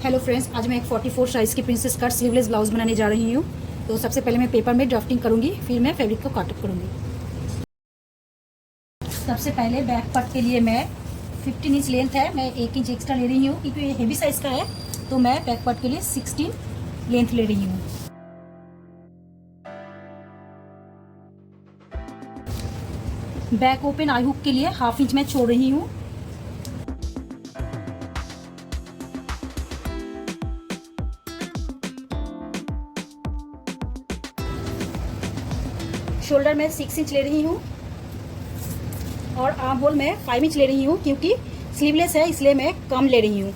Hello friends, आज मैं एक 44 साइज़ की प्रिंसेस कट स्लीवलेस ब्लाउज बनाने जा रही हूँ। तो सबसे पहले मैं पेपर में ड्राफ्टिंग करूँगी, फिर मैं फैब्रिक को कट करूँगी। सबसे पहले बैक पार्ट के लिए मैं 15 इंच लेंथ है, मैं 1 इंच एक्स्ट्रा ले रही हूँ क्योंकि ये हेवी साइज़ का है। तो मैं बैक पार्ट के लिए 16 लेंथ ले रही हूँ। बैक ओपन आई हुक के लिए 1/2 इंच मैं छोड़ रही हूँ। शोल्डर में 6 इंच ले रही हूँ और आर्म होल में 5 इंच ले रही हूँ क्योंकि स्लीवलेस है इसलिए मैं कम ले रही हूँ।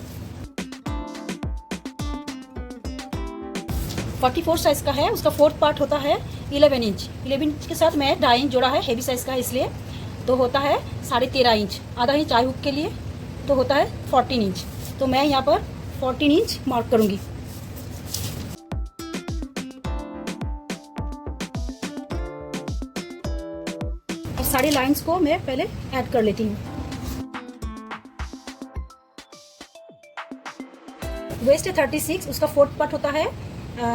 44 साइज़ का है, उसका फोर्थ पार्ट होता है 11 इंच। 11 इंच के साथ मैं 2.5 इंच जोड़ा है, हेवी साइज़ का है इसलिए। तो होता है 13.5 इंच। आधा इंच आई हुक के लिए तो होता है 14 इंच। तो मैं यहाँ पर 14 इंच मार्क करूँगी। और सारी लाइंस को मैं पहले ऐड कर लेती हूँ। वेस्ट है 36, उसका फोर्थ पार्ट होता है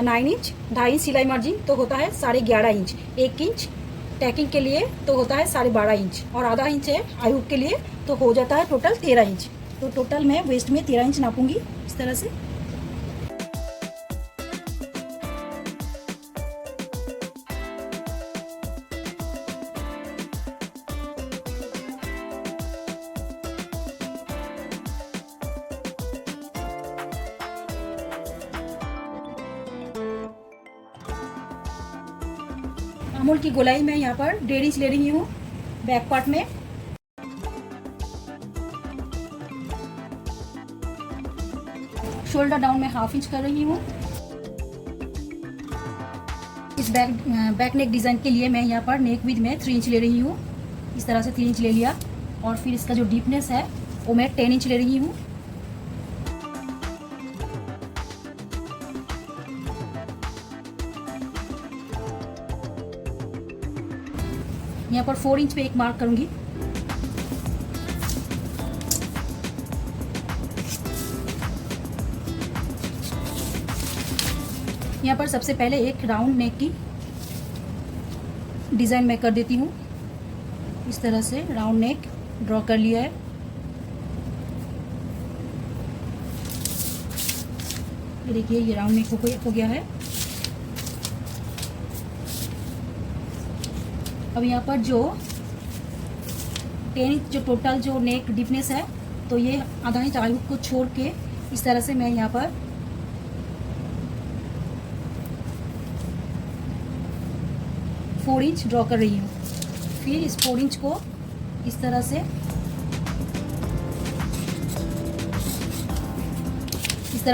9 इंच। 2.5 इंच सिलाई मार्जिन तो होता है 11.5 इंच। 1 इंच टैकिंग के लिए तो होता है 12.5 इंच और आधा इंच है आई हुक के लिए तो हो जाता है टोटल 13 इंच। तो टोटल मैं वेस्ट में 13 इंच नापूंगी इस तरह से। अमूल की गोलाई मैं यहाँ पर 1.5 इंच ले रही हूँ बैक पार्ट में। शोल्डर डाउन में 1/2 इंच कर रही हूँ। इस बैक नेक डिजाइन के लिए मैं यहाँ पर नेक विड्थ में 3 इंच ले रही हूँ। इस तरह से 3 इंच ले लिया और फिर इसका जो डीपनेस है वो मैं 10 इंच ले रही हूँ। यहाँ पर 4 इंच पे एक मार्क करूंगी। यहाँ पर सबसे पहले एक राउंड नेक की डिजाइन मैं कर देती हूँ। इस तरह से राउंड नेक ड्रॉ कर लिया है। ये देखिए, ये राउंड नेक हो गया है। अब यहाँ पर जो 10 इंच जो टोटल जो नेक डीपनेस है तो ये आधा इंच आई हुक को छोड़ के इस तरह से मैं यहाँ पर फोर इंच ड्रॉ कर रही हूँ। फिर इस 4 इंच को इस तरह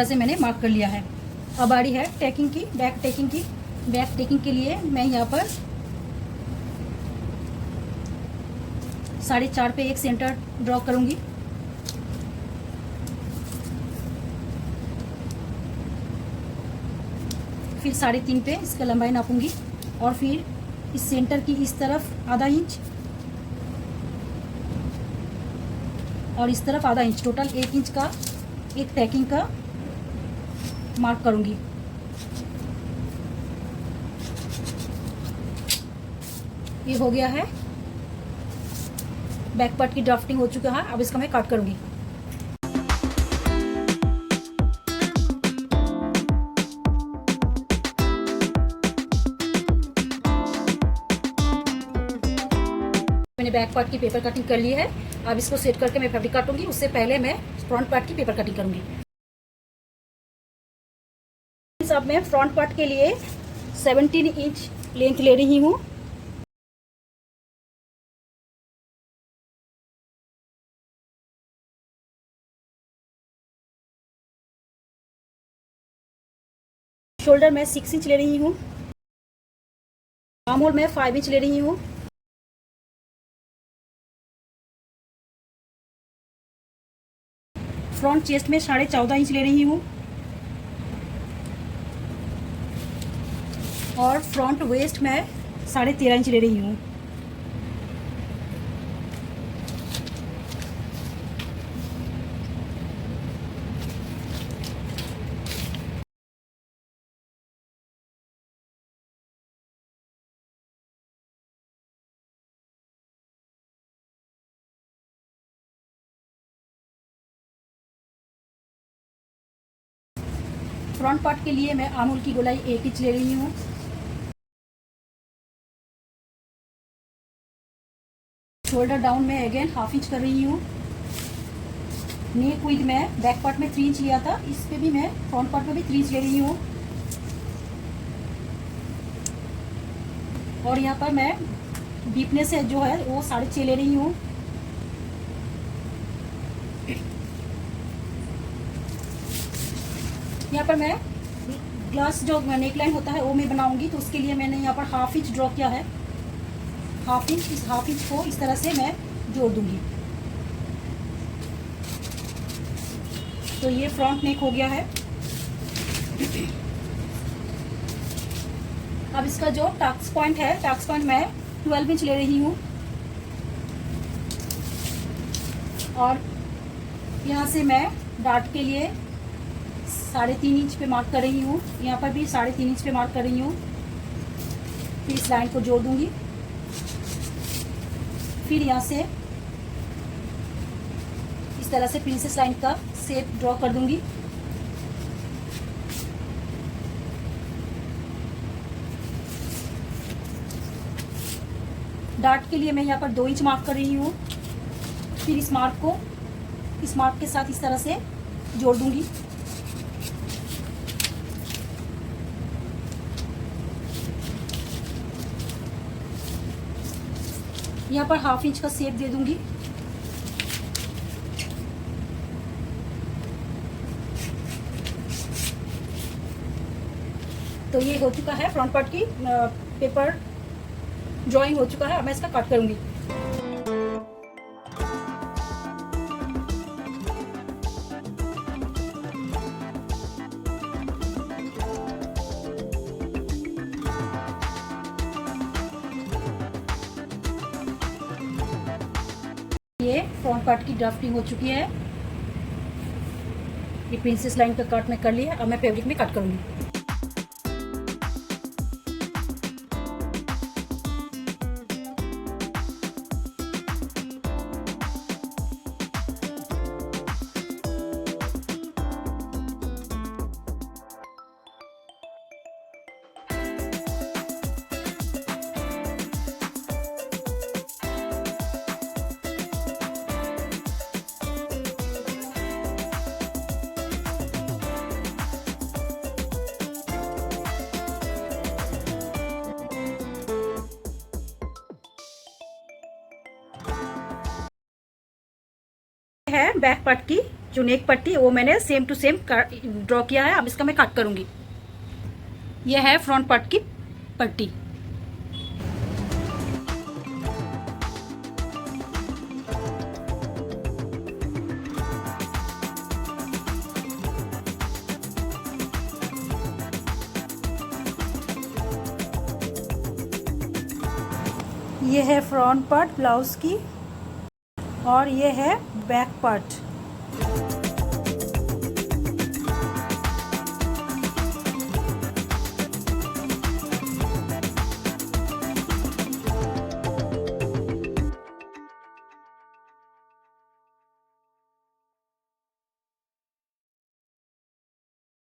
से मैंने मार्क कर लिया है। अब बारी है टैकिंग की, बैक टैकिंग की। बैक टैकिंग के लिए मैं यहाँ पर 4.5 पे एक सेंटर ड्रॉ करूंगी। फिर 3.5 पे इसका लंबाई नापूंगी और फिर इस सेंटर की इस तरफ आधा इंच और इस तरफ आधा इंच, टोटल 1 इंच का एक टैकिंग का मार्क करूंगी। ये हो गया है। बैक पार्ट की ड्राफ्टिंग हो चुका है। अब इसका मैं कट करूंगी। मैंने बैक पार्ट की पेपर कटिंग कर ली है। अब इसको सेट करके मैं फैब्रिक काटूंगी। उससे पहले मैं फ्रंट पार्ट की पेपर कटिंग करूंगी। अब मैं फ्रंट पार्ट के लिए 17 इंच लेंथ ले रही हूँ। शोल्डर में 6 इंच ले रही हूँ। आर्म होल में 5 इंच ले रही हूँ। फ्रंट चेस्ट में 14.5 इंच ले रही हूँ और फ्रंट वेस्ट में 13.5 इंच ले रही हूँ। फ्रंट पार्ट के लिए मैं आर्महोल की गोलाई 1 इंच ले रही हूँ। शोल्डर डाउन में अगेन हाफ इंच कर रही हूँ। नेक विड्थ मैं बैक पार्ट में 3 इंच लिया था, इस पे भी मैं फ्रंट पार्ट में भी 3 इंच ले रही हूँ। और यहाँ पर मैं डीपनेस है जो है वो 6.5 ले रही हूँ। यहाँ पर मैं ग्लास जो नेक लाइन होता है वो मैं बनाऊंगी, तो उसके लिए मैंने यहाँ पर हाफ इंच ड्रॉ किया है। हाफ इंच, इस हाफ इंच को इस तरह से मैं जोड़ दूंगी। तो ये फ्रंट नेक हो गया है। अब इसका जो टक्स पॉइंट है, टक्स पॉइंट मैं 12 इंच ले रही हूँ और यहाँ से मैं डार्ट के लिए 3.5 इंच पे मार्क कर रही हूँ। यहाँ पर भी 3.5 इंच पे मार्क कर रही हूँ। फिर इस लाइन को जोड़ दूंगी। फिर यहाँ से इस तरह से प्रिंसेस लाइन का शेप ड्रॉ कर दूंगी। डार्ट के लिए मैं यहाँ पर 2 इंच मार्क कर रही हूँ। फिर इस मार्क के साथ इस तरह से जोड़ दूंगी। यहाँ पर हाफ इंच का शेप दे दूंगी। तो ये हो चुका है फ्रंट पार्ट की पेपर ड्राइंग हो चुका है। अब मैं इसका कट करूंगी। ये फ्रंट पार्ट की ड्राफ्टिंग हो चुकी है। ये प्रिंसेस लाइन का कट मैं कर लिया। अब मैं फैब्रिक में कट करूंगी। है बैक पार्ट की जो नेक पट्टी, वो मैंने सेम टू सेम ड्रॉ किया है। अब इसका मैं कट करूंगी। यह है फ्रंट पार्ट की पट्टी। ये है फ्रंट पार्ट ब्लाउज की और ये है बैक पार्ट।